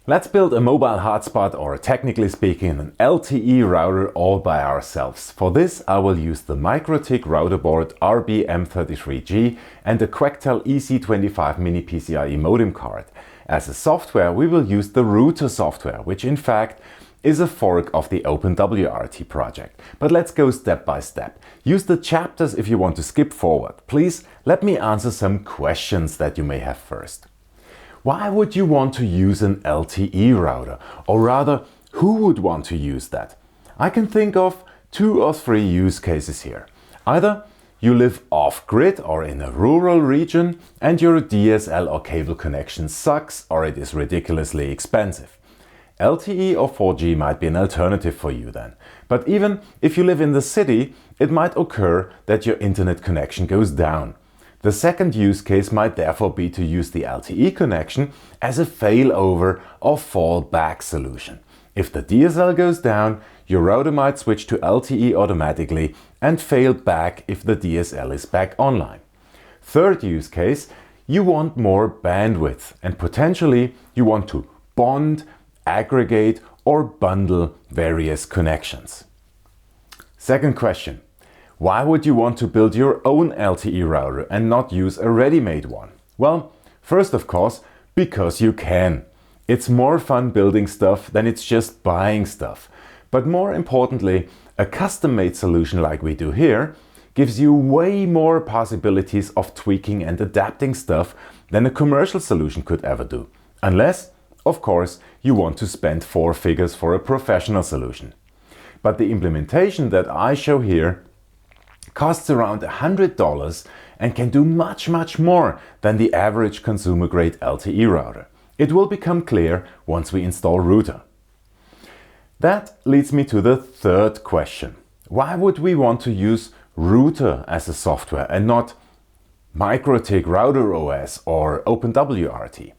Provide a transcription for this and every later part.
Let's build a mobile hotspot, or technically speaking an LTE router, all by ourselves. For this I will use the Mikrotik Routerboard RBM33G and the Quectel EC25 miniPcie modem card. As a software we will use the Router software, which in fact is a fork of the OpenWrt project. But let's go step by step. Use the chapters if you want to skip forward. Please let me answer some questions that you may have first. Why would you want to use an LTE router? Or rather, who would want to use that? I can think of 2 or 3 use cases here. Either you live off-grid or in a rural region and your DSL or cable connection sucks or it is ridiculously expensive. LTE or 4G might be an alternative for you then. But even if you live in the city, it might occur that your internet connection goes down. The second use case might therefore be to use the LTE connection as a failover or fallback solution. If the DSL goes down, your router might switch to LTE automatically and fail back if the DSL is back online. Third use case, you want more bandwidth and potentially you want to bond, aggregate or bundle various connections. Second question. Why would you want to build your own LTE router and not use a ready-made one? Well, first of course, because you can. It's more fun building stuff than it's just buying stuff. But more importantly, a custom-made solution like we do here gives you way more possibilities of tweaking and adapting stuff than a commercial solution could ever do. Unless, of course, you want to spend 4 figures for a professional solution. But the implementation that I show here costs around $100 and can do much more than the average consumer-grade LTE router. It will become clear once we install Router. That leads me to the third question. Why would we want to use Router as a software and not Mikrotik Router OS or OpenWrt?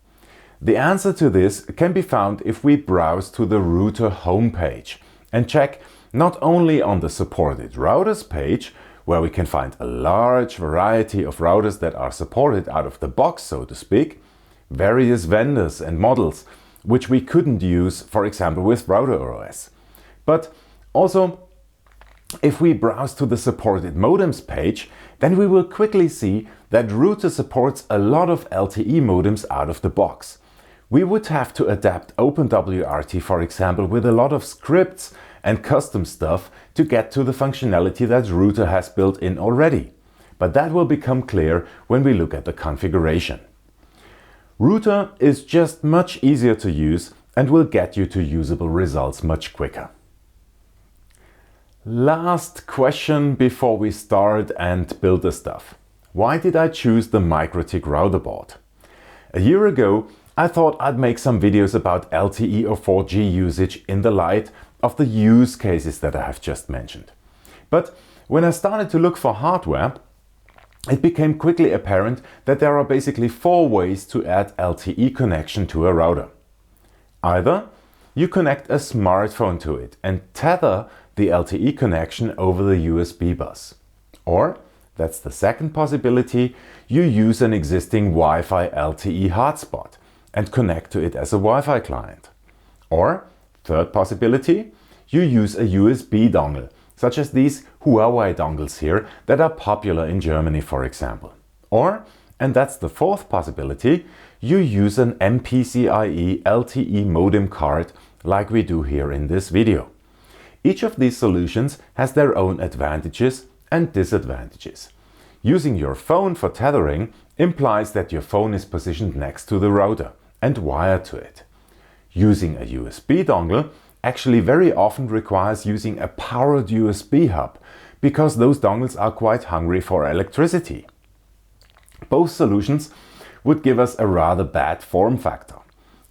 The answer to this can be found if we browse to the Router homepage and check not only on the supported routers page, where we can find a large variety of routers that are supported out of the box, so to speak, various vendors and models, which we couldn't use, for example, with Router OS. But also, if we browse to the supported modems page, then we will quickly see that Router supports a lot of LTE modems out of the box. We would have to adapt OpenWrt, for example, with a lot of scripts and custom stuff to get to the functionality that Router has built in already. But that will become clear when we look at the configuration. Router is just much easier to use and will get you to usable results much quicker. Last question before we start and build the stuff. Why did I choose the Mikrotik Routerboard? A year ago, I thought I'd make some videos about LTE or 4G usage in the light of the use cases that I have just mentioned. But when I started to look for hardware, it became quickly apparent that there are basically 4 ways to add LTE connection to a router. Either you connect a smartphone to it and tether the LTE connection over the USB bus. Or, that's the second possibility, you use an existing Wi-Fi LTE hotspot and connect to it as a Wi-Fi client. Or, third possibility, you use a USB dongle, such as these Huawei dongles here that are popular in Germany, for example. Or, and that's the fourth possibility, you use an miniPcie LTE modem card like we do here in this video. Each of these solutions has their own advantages and disadvantages. Using your phone for tethering implies that your phone is positioned next to the router and wired to it. Using a USB dongle actually very often requires using a powered USB hub, because those dongles are quite hungry for electricity. Both solutions would give us a rather bad form factor.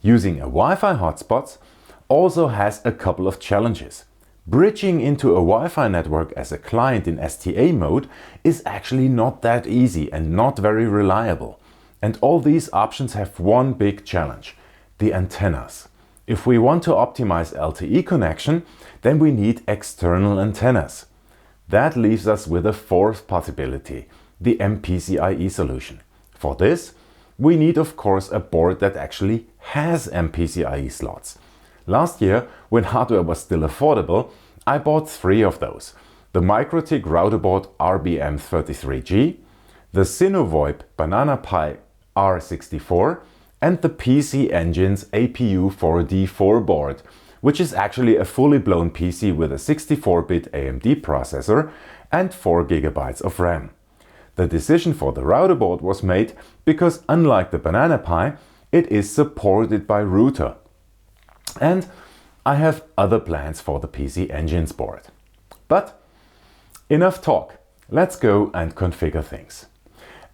Using a Wi-Fi hotspot also has a couple of challenges. Bridging into a Wi-Fi network as a client in STA mode is actually not that easy and not very reliable. And all these options have one big challenge: the antennas. If we want to optimize LTE connection, then we need external antennas. That leaves us with a fourth possibility, the miniPcie solution. For this, we need of course a board that actually has mPcie slots. Last year, when hardware was still affordable, I bought 3 of those. The Mikrotik Routerboard RBM33G, the Synovoip BananaPie R64 and the PC Engine's APU4D4 board, which is actually a fully blown PC with a 64-bit AMD processor and 4 GB of RAM. The decision for the router board was made because, unlike the BananaPie, it is supported by Router. And I have other plans for the PC Engine's board. But enough talk, let's go and configure things.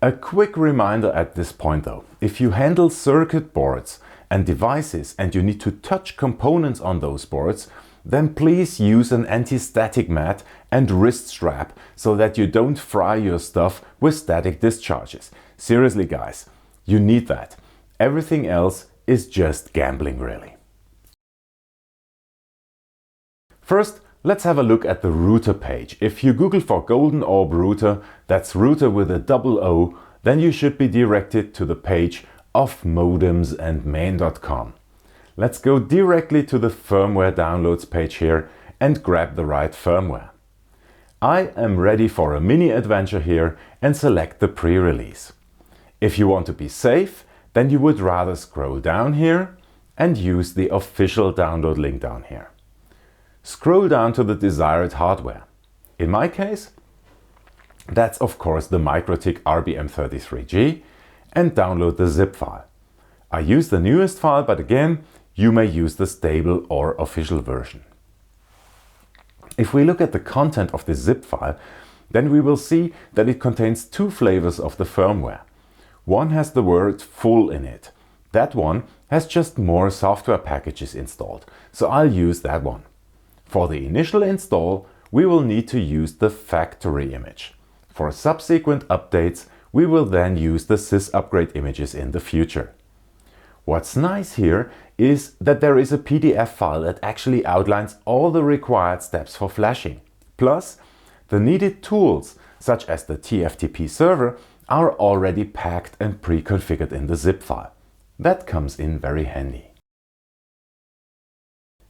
A quick reminder at this point though, if you handle circuit boards and devices and you need to touch components on those boards, then please use an anti-static mat and wrist strap so that you don't fry your stuff with static discharges. Seriously guys, you need that. Everything else is just gambling really. First, let's have a look at the router page. If you Google for Golden Orb router, that's router with a double O, then you should be directed to the page of modems and main.com. Let's go directly to the firmware downloads page here and grab the right firmware. I am ready for a mini adventure here and select the pre-release. If you want to be safe, then you would rather scroll down here and use the official download link down here. Scroll down to the desired hardware. In my case, that's of course the Mikrotik RBM33G, and download the zip file. I use the newest file, but again, you may use the stable or official version. If we look at the content of this zip file, then we will see that it contains 2 flavors of the firmware. One has the word full in it. That one has just more software packages installed, so I'll use that one. For the initial install, we will need to use the factory image. For subsequent updates, we will then use the sysupgrade images in the future. What's nice here is that there is a PDF file that actually outlines all the required steps for flashing. Plus, the needed tools, such as the TFTP server, are already packed and pre-configured in the zip file. That comes in very handy.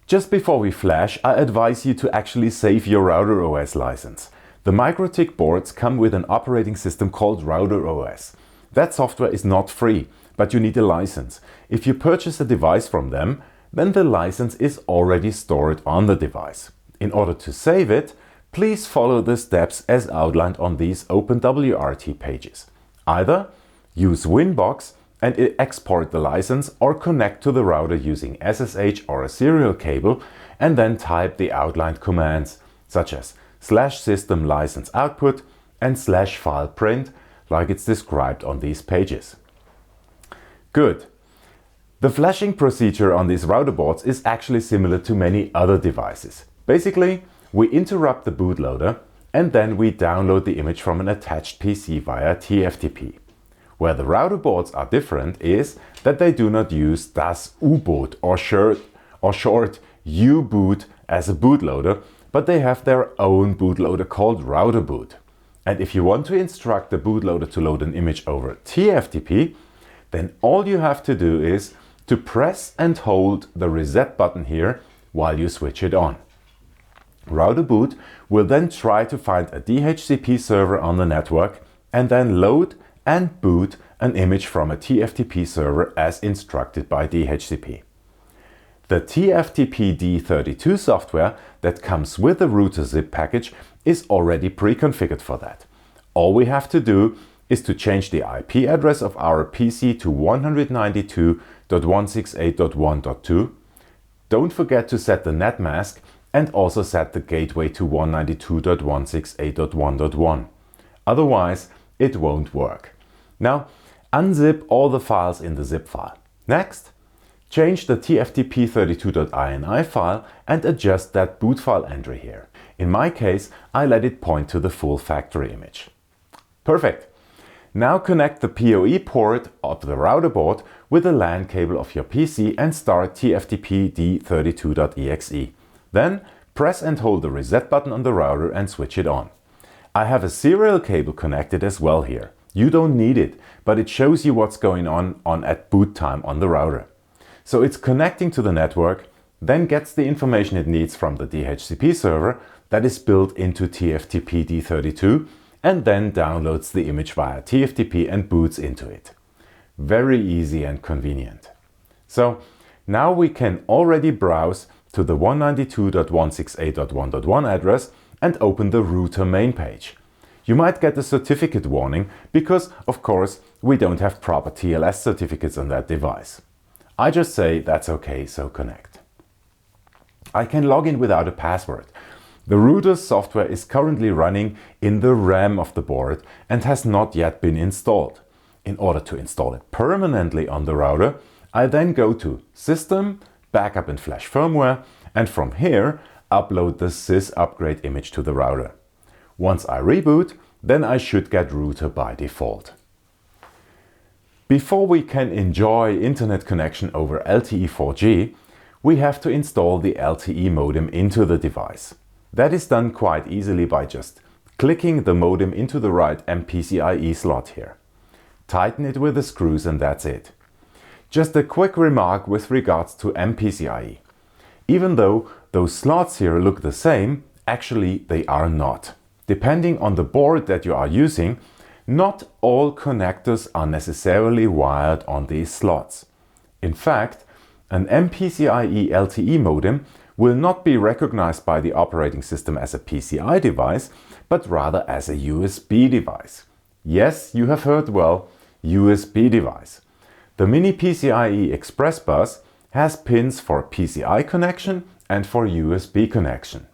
Just before we flash, I advise you to actually save your Router OS license. The Mikrotik boards come with an operating system called Router OS. That software is not free, but you need a license. If you purchase a device from them, then the license is already stored on the device. In order to save it, please follow the steps as outlined on these OpenWrt pages. Either use Winbox and export the license, or connect to the router using SSH or a serial cable and then type the outlined commands such as /system license output and /file print, like it's described on these pages. Good. The flashing procedure on these router boards is actually similar to many other devices. Basically, we interrupt the bootloader and then we download the image from an attached PC via TFTP. Where the router boards are different is that they do not use das U-Boot or short U-Boot as a bootloader, but they have their own bootloader called RouterBoot. And if you want to instruct the bootloader to load an image over TFTP, then all you have to do is to press and hold the reset button here while you switch it on. RouterBoot will then try to find a DHCP server on the network and then load and boot an image from a TFTP server as instructed by DHCP. The TFTP D32 software that comes with the router zip package is already pre-configured for that. All we have to do is to change the IP address of our PC to 192.168.1.2. Don't forget to set the net mask and also set the gateway to 192.168.1.1. Otherwise, it won't work. Now, unzip all the files in the zip file. Next, change the tftp32.ini file and adjust that boot file entry here. In my case, I let it point to the full factory image. Perfect. Now connect the PoE port of the router board with the LAN cable of your PC and start tftpd32.exe. Then press and hold the reset button on the router and switch it on. I have a serial cable connected as well here. You don't need it, but it shows you what's going on at boot time on the router. So it's connecting to the network, then gets the information it needs from the DHCP server that is built into TFTP D32, and then downloads the image via TFTP and boots into it. Very easy and convenient. So now we can already browse to the 192.168.1.1 address and open the router main page. You might get a certificate warning because, of course, we don't have proper TLS certificates on that device. I just say that's okay, so connect. I can log in without a password. The router's software is currently running in the RAM of the board and has not yet been installed. In order to install it permanently on the router, I then go to System, Backup and Flash Firmware, and from here upload the sys upgrade image to the router. Once I reboot, then I should get router by default. Before we can enjoy internet connection over LTE 4G, we have to install the LTE modem into the device. That is done quite easily by just clicking the modem into the right mPcie slot here. Tighten it with the screws and that's it. Just a quick remark with regards to mPcie. Even though those slots here look the same, actually they are not. Depending on the board that you are using, not all connectors are necessarily wired on these slots. In fact, an mPcie LTE modem will not be recognized by the operating system as a PCI device, but rather as a USB device. Yes, you have heard well, USB device. The miniPcie Express bus has pins for PCI connection and for USB connection.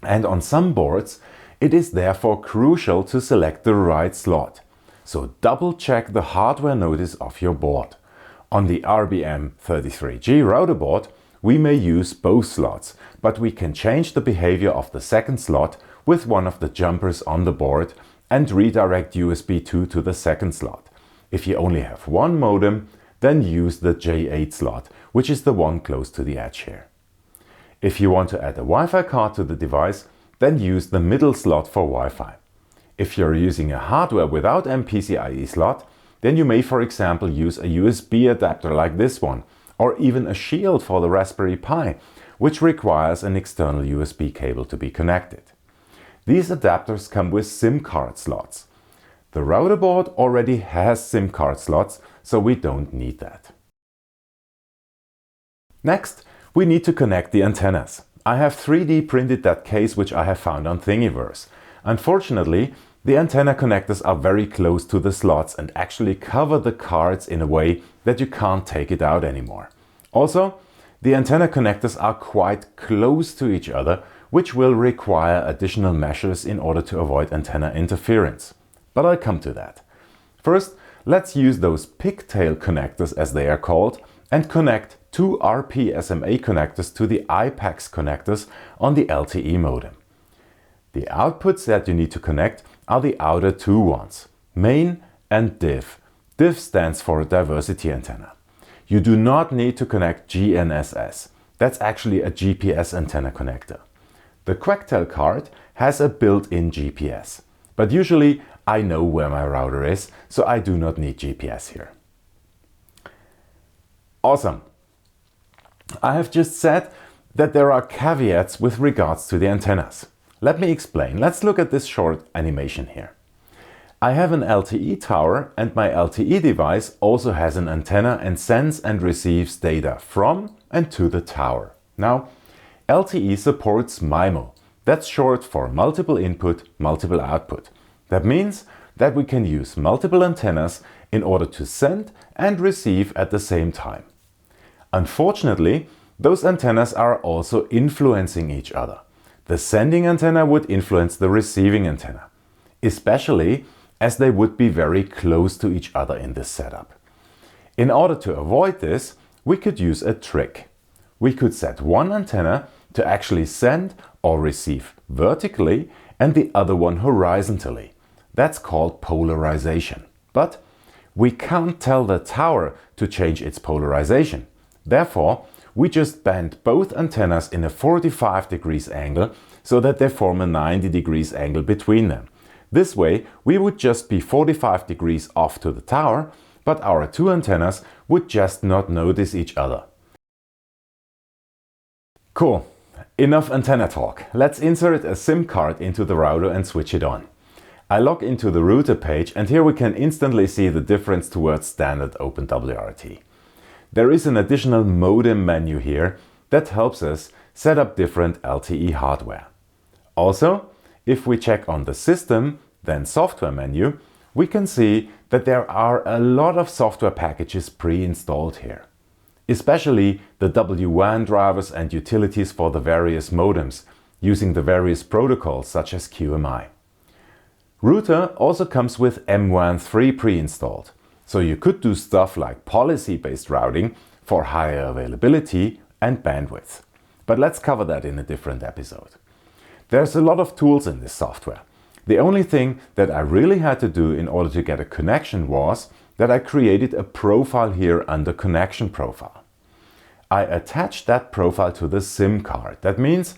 And on some boards, it is therefore crucial to select the right slot. So double check the hardware notice of your board. On the RBM33G Routerboard, we may use both slots, but we can change the behavior of the second slot with one of the jumpers on the board and redirect USB 2 to the second slot. If you only have one modem, then use the J8 slot, which is the one close to the edge here. If you want to add a Wi-Fi card to the device, then use the middle slot for Wi-Fi. If you're using a hardware without mPcie slot, then you may, for example, use a USB adapter like this one, or even a shield for the Raspberry Pi, which requires an external USB cable to be connected. These adapters come with SIM card slots. The router board already has SIM card slots, so we don't need that. Next, we need to connect the antennas. I have 3D printed that case which I have found on Thingiverse. Unfortunately, the antenna connectors are very close to the slots and actually cover the cards in a way that you can't take it out anymore. Also, the antenna connectors are quite close to each other, which will require additional measures in order to avoid antenna interference. But I'll come to that. First, let's use those pigtail connectors, as they are called, and connect two RP-SMA connectors to the IPAX connectors on the LTE modem. The outputs that you need to connect are the outer two ones, main and div. Div stands for diversity antenna. You do not need to connect GNSS. That's actually a GPS antenna connector. The Quectel card has a built-in GPS, but usually I know where my router is, so I do not need GPS here. Awesome! I have just said that there are caveats with regards to the antennas. Let me explain. Let's look at this short animation here. I have an LTE tower and my LTE device also has an antenna and sends and receives data from and to the tower. Now, LTE supports MIMO. That's short for multiple input, multiple output. That means that we can use multiple antennas in order to send and receive at the same time. Unfortunately, those antennas are also influencing each other. The sending antenna would influence the receiving antenna, especially as they would be very close to each other in this setup. In order to avoid this, we could use a trick. We could set one antenna to actually send or receive vertically and the other one horizontally. That's called polarization. But we can't tell the tower to change its polarization. Therefore, we just bend both antennas in a 45 degrees angle so that they form a 90 degrees angle between them. This way, we would just be 45 degrees off to the tower, but our two antennas would just not notice each other. Cool. Enough antenna talk. Let's insert a SIM card into the router and switch it on. I log into the router page and here we can instantly see the difference towards standard OpenWrt. There is an additional modem menu here that helps us set up different LTE hardware. Also, if we check on the System, then Software menu, we can see that there are a lot of software packages pre-installed here. Especially the WWAN drivers and utilities for the various modems, using the various protocols such as QMI. Router also comes with MWAN3 pre-installed, so you could do stuff like policy-based routing for higher availability and bandwidth. But let's cover that in a different episode. There's a lot of tools in this software. The only thing that I really had to do in order to get a connection was that I created a profile here under Connection Profile. I attached that profile to the SIM card. That means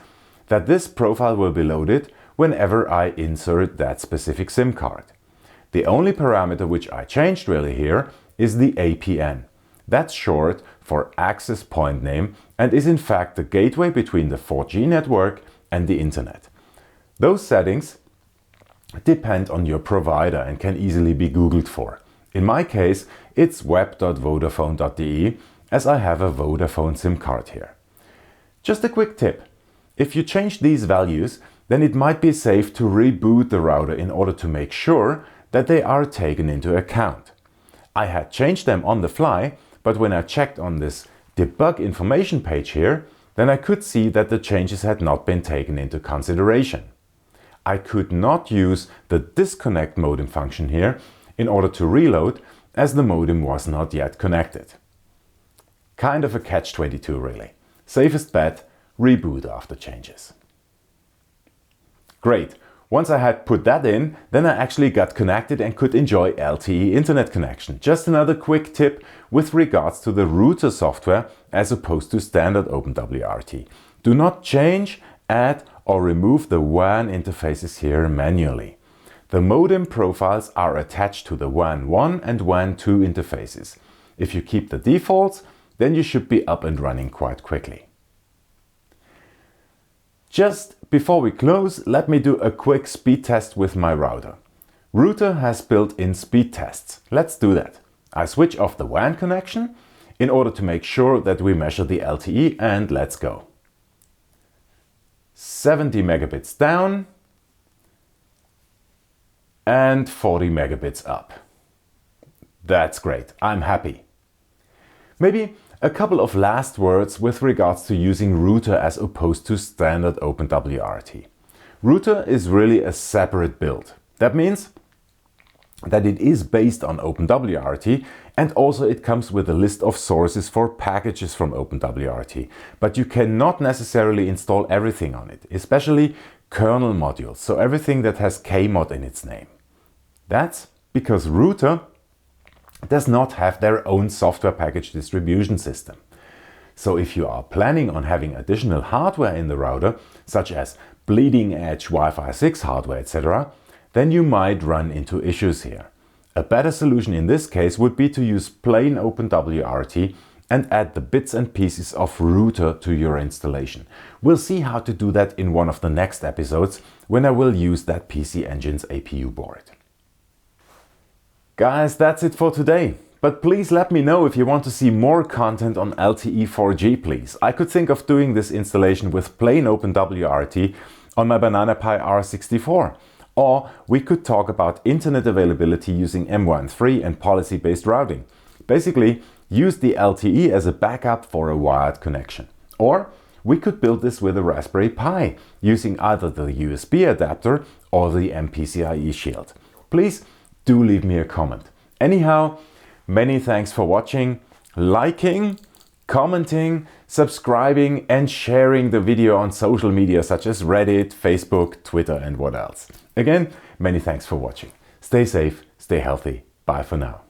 that this profile will be loaded whenever I insert that specific SIM card. The only parameter which I changed really here is the APN. That's short for Access Point Name and is in fact the gateway between the 4G network and the internet. Those settings depend on your provider and can easily be googled for. In my case, it's web.vodafone.de as I have a Vodafone SIM card here. Just a quick tip. If you change these values, then it might be safe to reboot the router in order to make sure that they are taken into account. I had changed them on the fly, but when I checked on this debug information page here, then I could see that the changes had not been taken into consideration. I could not use the disconnect modem function here in order to reload, as the modem was not yet connected. Kind of a catch-22 really. Safest bet, reboot after changes. Great. Once I had put that in, then I actually got connected and could enjoy LTE internet connection. Just another quick tip with regards to the router software as opposed to standard OpenWrt. Do not change, add or remove the WAN interfaces here manually. The modem profiles are attached to the WAN 1 and WAN 2 interfaces. If you keep the defaults, then you should be up and running quite quickly. Just before we close, let me do a quick speed test with my router. Router has built-in speed tests. Let's do that. I switch off the WAN connection in order to make sure that we measure the LTE, and let's go. 70 megabits down and 40 megabits up. That's great. I'm happy. Maybe a couple of last words with regards to using Router as opposed to standard OpenWrt. Router is really a separate build. That means that it is based on OpenWrt and also it comes with a list of sources for packages from OpenWrt. But you cannot necessarily install everything on it, especially kernel modules, so everything that has kmod in its name. That's because Router does not have their own software package distribution system. So if you are planning on having additional hardware in the router, such as bleeding edge Wi-Fi 6 hardware, etc., then you might run into issues here. A better solution in this case would be to use plain OpenWrt and add the bits and pieces of Router to your installation. We'll see how to do that in one of the next episodes when I will use that PC Engine's APU board. Guys, that's it for today. But please let me know if you want to see more content on LTE 4G, please. I could think of doing this installation with plain OpenWrt on my Banana Pi R64. Or we could talk about internet availability using MWAN3 and policy-based routing. Basically, use the LTE as a backup for a wired connection. Or we could build this with a Raspberry Pi using either the USB adapter or the miniPcie shield. Please do leave me a comment. Anyhow, many thanks for watching, liking, commenting, subscribing and sharing the video on social media such as Reddit, Facebook, Twitter and what else. Again, many thanks for watching. Stay safe, stay healthy. Bye for now.